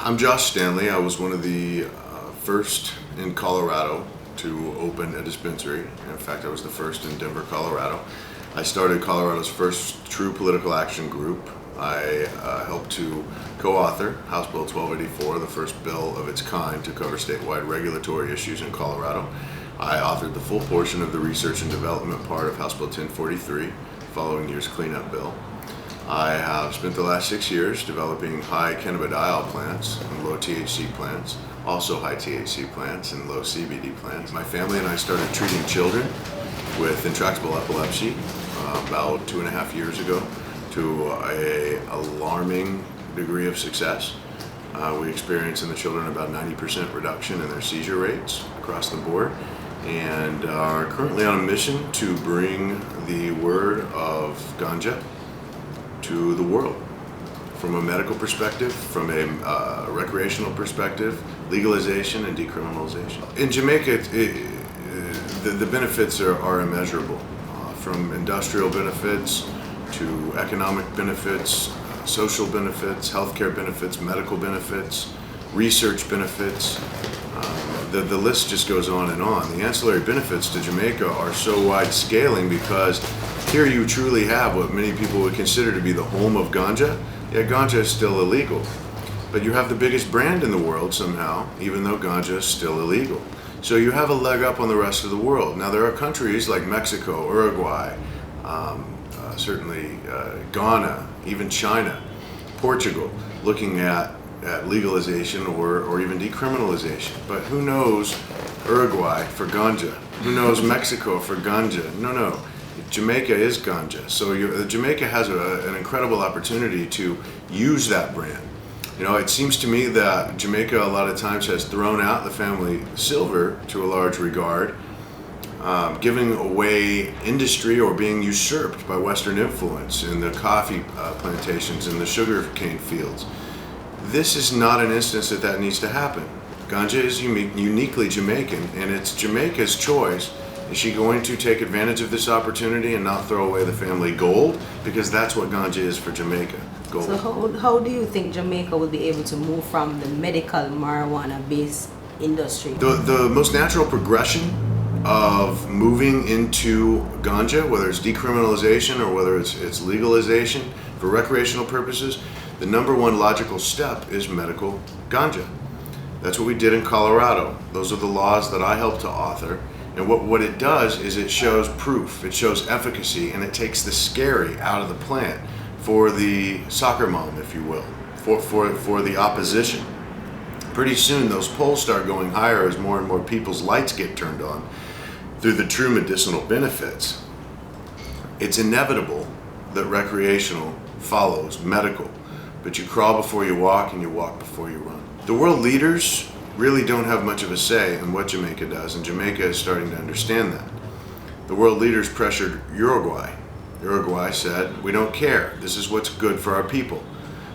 I'm Josh Stanley. I was one of the first in Colorado to open a dispensary. In fact, I was the first in Denver, Colorado. I started Colorado's first true political action group. I helped to co-author House Bill 1284, the first bill of its kind to cover statewide regulatory issues in Colorado. I authored the full portion of the research and development part of House Bill 1043, following year's cleanup bill. I have spent the last 6 years developing high cannabidiol plants and low THC plants, also high THC plants and low CBD plants. My family and I started treating children with intractable epilepsy about 2.5 years ago to an alarming degree of success. We experienced in the children about 90% reduction in their seizure rates across the board, and are currently on a mission to bring the word of Ganja to the world, from a medical perspective, from a recreational perspective, legalization and decriminalization. In Jamaica, the benefits are immeasurable, from industrial benefits to economic benefits, social benefits, healthcare benefits, medical benefits, research benefits. The list just goes on and on. The ancillary benefits to Jamaica are so wide-scaling because here you truly have what many people would consider to be the home of Ganja. Yeah, Ganja is still illegal, but you have the biggest brand in the world somehow, even though Ganja is still illegal. So you have a leg up on the rest of the world. Now there are countries like Mexico, Uruguay, certainly Ghana, even China, Portugal, looking at legalization or even decriminalization. But who knows Uruguay for Ganja? Who knows Mexico for Ganja? No. Jamaica is Ganja. So Jamaica has an incredible opportunity to use that brand. You know, it seems to me that Jamaica a lot of times has thrown out the family silver to a large regard, giving away industry or being usurped by Western influence in the coffee plantations and the sugar cane fields. This is not an instance that needs to happen. Ganja is uniquely Jamaican, and it's Jamaica's choice. Is she going to take advantage of this opportunity and not throw away the family gold? Because that's what Ganja is for Jamaica, gold. So how do you think Jamaica will be able to move from the medical marijuana-based industry? The most natural progression of moving into Ganja, whether it's decriminalization or whether it's legalization for recreational purposes, the number one logical step is medical Ganja. That's what we did in Colorado. Those are the laws that I helped to author. And what it does is it shows proof, it shows efficacy, and it takes the scary out of the plant for the soccer mom, if you will, for the opposition. Pretty soon those polls start going higher as more and more people's lights get turned on through the true medicinal benefits. It's inevitable that recreational follows medical, but you crawl before you walk and you walk before you run. The world leaders really don't have much of a say in what Jamaica does, and Jamaica is starting to understand that. The world leaders pressured Uruguay. Uruguay said, we don't care, this is what's good for our people.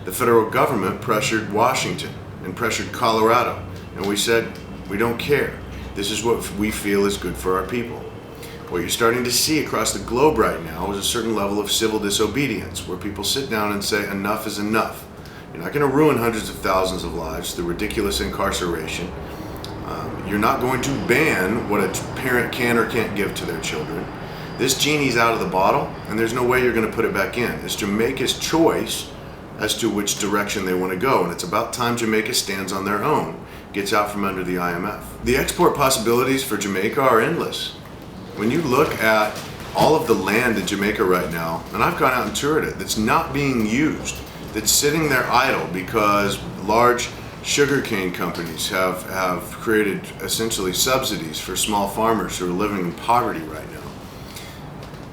The federal government pressured Washington and pressured Colorado, and we said, we don't care, this is what we feel is good for our people. What you're starting to see across the globe right now is a certain level of civil disobedience, where people sit down and say, enough is enough. You're not going to ruin hundreds of thousands of lives through ridiculous incarceration. You're not going to ban what a parent can or can't give to their children. This genie's out of the bottle, and there's no way you're going to put it back in. It's Jamaica's choice as to which direction they want to go, and it's about time Jamaica stands on their own, gets out from under the IMF. The export possibilities for Jamaica are endless. When you look at all of the land in Jamaica right now, and I've gone out and toured it, that's not being used, that's sitting there idle because large sugarcane companies have created essentially subsidies for small farmers who are living in poverty right now.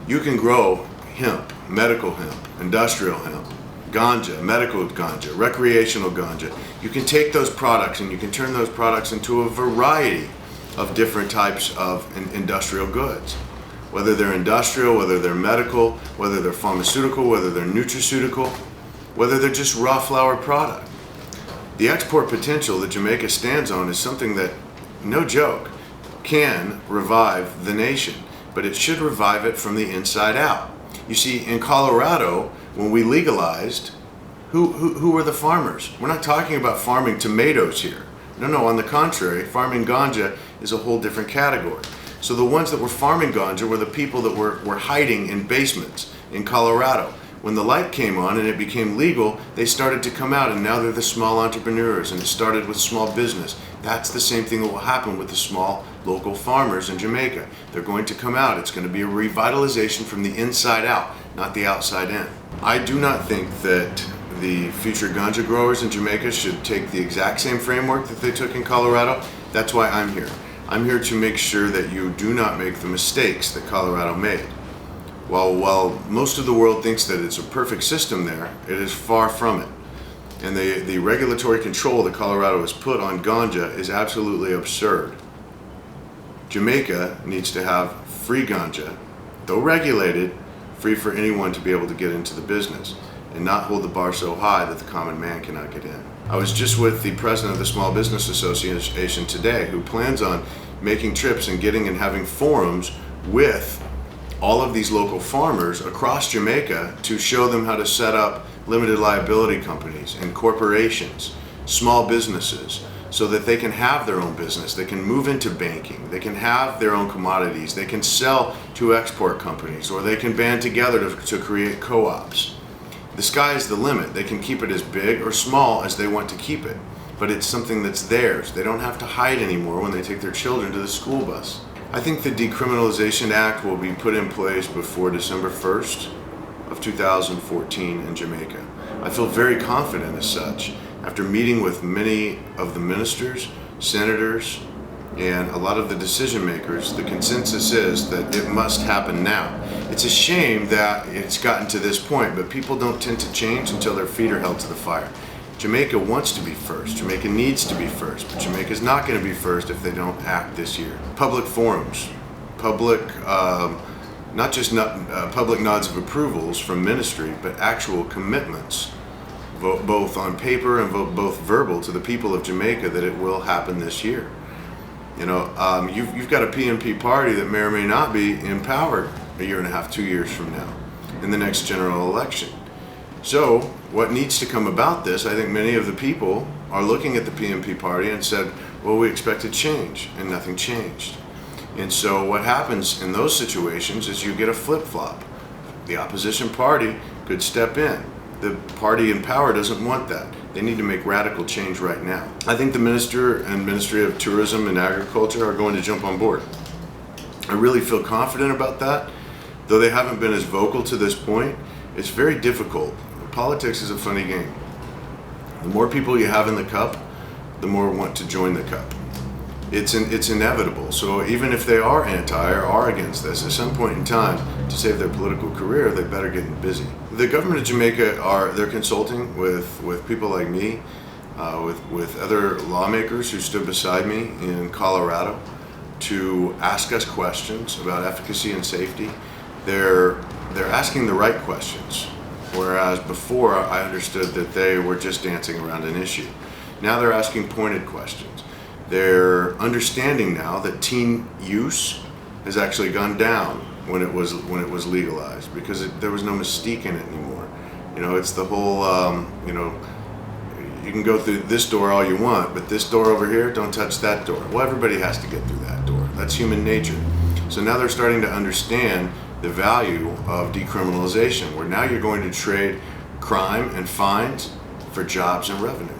You can grow hemp, medical hemp, industrial hemp, Ganja, medical Ganja, recreational Ganja. You can take those products and you can turn those products into a variety of different types of industrial goods. Whether they're industrial, whether they're medical, whether they're pharmaceutical, whether they're nutraceutical, whether they're just raw flower product. The export potential that Jamaica stands on is something that, no joke, can revive the nation, but it should revive it from the inside out. You see, in Colorado, when we legalized Who are the farmers? We're not talking about farming tomatoes here. No, on the contrary, farming ganja is a whole different category. So the ones that were farming ganja were the people that were hiding in basements in Colorado. When the light came on and it became legal, they started to come out, and now they're the small entrepreneurs, and it started with small business. That's the same thing that will happen with the small local farmers in Jamaica. They're going to come out. It's going to be a revitalization from the inside out, not the outside in. I do not think that the future ganja growers in Jamaica should take the exact same framework that they took in Colorado. That's why I'm here. I'm here to make sure that you do not make the mistakes that Colorado made. While most of the world thinks that it's a perfect system there, it is far from it. And the regulatory control that Colorado has put on ganja is absolutely absurd. Jamaica needs to have free ganja, though regulated, free for anyone to be able to get into the business, and not hold the bar so high that the common man cannot get in. I was just with the president of the Small Business Association today, who plans on making trips and getting and having forums with all of these local farmers across Jamaica to show them how to set up limited liability companies and corporations, small businesses, so that they can have their own business, they can move into banking, they can have their own commodities, they can sell to export companies, or they can band together to create co-ops. The sky is the limit. They can keep it as big or small as they want to keep it, but it's something that's theirs. They don't have to hide anymore when they take their children to the school bus. I think the Decriminalization Act will be put in place before December 1st of 2014 in Jamaica. I feel very confident as such. After meeting with many of the ministers, senators, and a lot of the decision makers, the consensus is that it must happen now. It's a shame that it's gotten to this point, but people don't tend to change until their feet are held to the fire. Jamaica wants to be first. Jamaica needs to be first, but Jamaica's not going to be first if they don't act this year. Public forums, public nods of approvals from ministry, but actual commitments, both on paper and both verbal, to the people of Jamaica that it will happen this year. You know, you've got a PNP party that may or may not be in power a year and a half, 2 years from now, in the next general election. So what needs to come about this, I think many of the people are looking at the PNP party and said, well, we expected change, and nothing changed. And so what happens in those situations is you get a flip-flop. The opposition party could step in. The party in power doesn't want that. They need to make radical change right now. I think the Minister and Ministry of Tourism and Agriculture are going to jump on board. I really feel confident about that. Though they haven't been as vocal to this point, it's very difficult. Politics is a funny game. The more people you have in the cup, the more want to join the cup. It's inevitable. So even if they are anti or are against this, at some point in time, to save their political career, they better get busy. The government of Jamaica they're consulting with people like me, with other lawmakers who stood beside me in Colorado to ask us questions about efficacy and safety. They're asking the right questions, whereas before I understood that they were just dancing around an issue. Now they're asking pointed questions. They're understanding now that teen use has actually gone down when it was legalized, because there was no mystique in it anymore. You know, it's the whole you can go through this door all you want, but this door over here, don't touch that door. Well, everybody has to get through that door. That's human nature. So now they're starting to understand the value of decriminalization, where now you're going to trade crime and fines for jobs and revenue.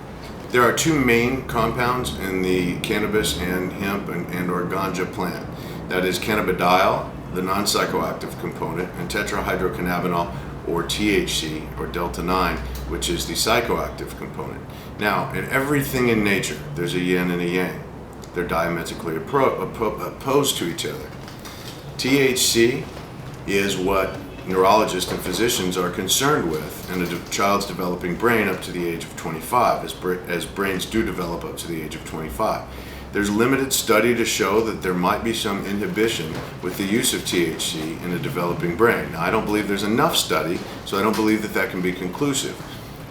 There are two main compounds in the cannabis and hemp and or ganja plant. That is cannabidiol, the non-psychoactive component, and tetrahydrocannabinol, or THC, or delta-9, which is the psychoactive component. Now, in everything in nature, there's a yin and a yang. They're diametrically opposed to each other. THC is what neurologists and physicians are concerned with in a child's developing brain up to the age of 25, as brains do develop up to the age of 25. There's limited study to show that there might be some inhibition with the use of THC in a developing brain. Now, I don't believe there's enough study, so I don't believe that can be conclusive.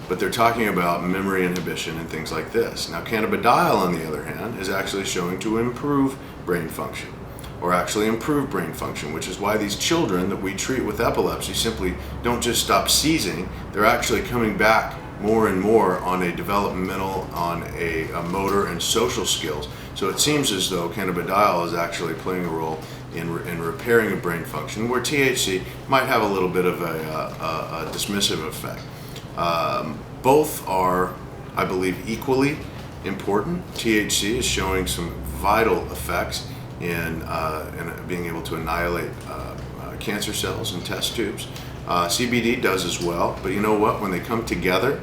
But they're talking about memory inhibition and things like this. Now, cannabidiol, on the other hand, is actually showing to improve brain function, or actually improve brain function, which is why these children that we treat with epilepsy simply don't just stop seizing, they're actually coming back more and more on a developmental, on a motor and social skills. So it seems as though cannabidiol is actually playing a role in repairing a brain function, where THC might have a little bit of a dismissive effect. Both are, I believe, equally important. THC is showing some vital effects in being able to annihilate cancer cells in test tubes. CBD does as well, but you know what? When they come together,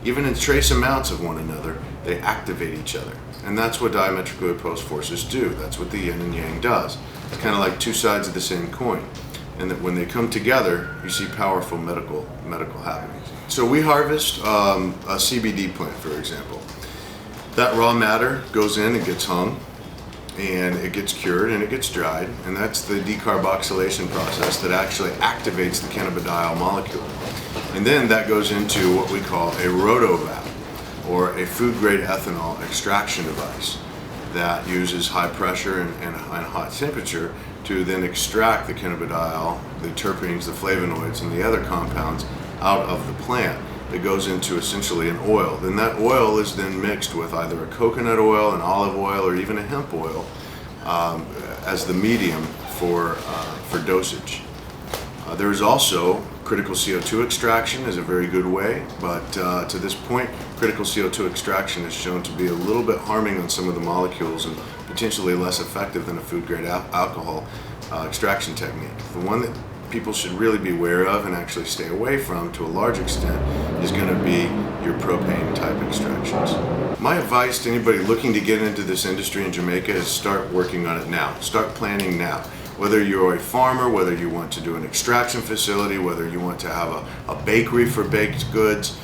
even in trace amounts of one another, they activate each other. And that's what diametrically opposed forces do. That's what the yin and yang does. It's kind of like two sides of the same coin. And that when they come together, you see powerful medical happenings. So we harvest a CBD plant, for example. That raw matter goes in and gets hung, and it gets cured and it gets dried, and that's the decarboxylation process that actually activates the cannabidiol molecule. And then that goes into what we call a rotovap, or a food-grade ethanol extraction device that uses high pressure and high temperature to then extract the cannabidiol, the terpenes, the flavonoids, and the other compounds out of the plant. That goes into essentially an oil. Then that oil is then mixed with either a coconut oil, an olive oil, or even a hemp oil as the medium for dosage. There is also critical CO2 extraction is a very good way, but to this point, critical CO2 extraction is shown to be a little bit harming on some of the molecules and potentially less effective than a food-grade alcohol extraction technique. The one that people should really be aware of and actually stay away from to a large extent is going to be your propane type extractions. My advice to anybody looking to get into this industry in Jamaica is start working on it now. Start planning now. Whether you're a farmer, whether you want to do an extraction facility, whether you want to have a bakery for baked goods,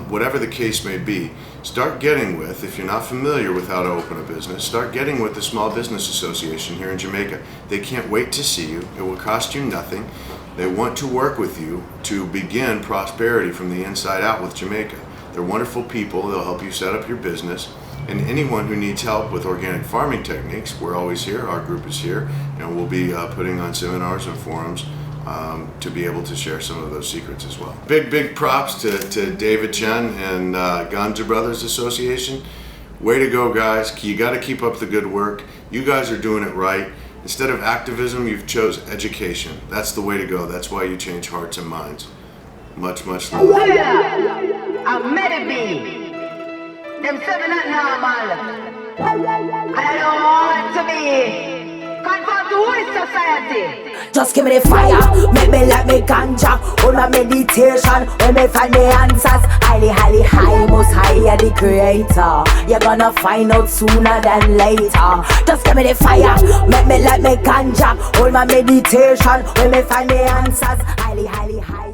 whatever the case may be, start getting with, if you're not familiar with how to open a business, start getting with the Small Business Association here in Jamaica. They can't wait to see you. It will cost you nothing. They want to work with you to begin prosperity from the inside out with Jamaica. They're wonderful people. They'll help you set up your business. And anyone who needs help with organic farming techniques, we're always here. Our group is here, and we'll be putting on seminars and forums to be able to share some of those secrets as well. Big props to David Chun and Ganja Brothers Association. Way to go, guys. You got to keep up the good work. You guys are doing it right. Instead of activism, you've chose education. That's the way to go. That's why you change hearts and minds. Much love. I'm Medibi. Them say me not normal. I don't want to be conform to which society. Just give me the fire, make me like me ganja. Hold my meditation, when me find the answers. Highly high, most higher the creator. You're gonna find out sooner than later. Just give me the fire, make me like me ganja. Hold my meditation, when me find the answers. Highly high.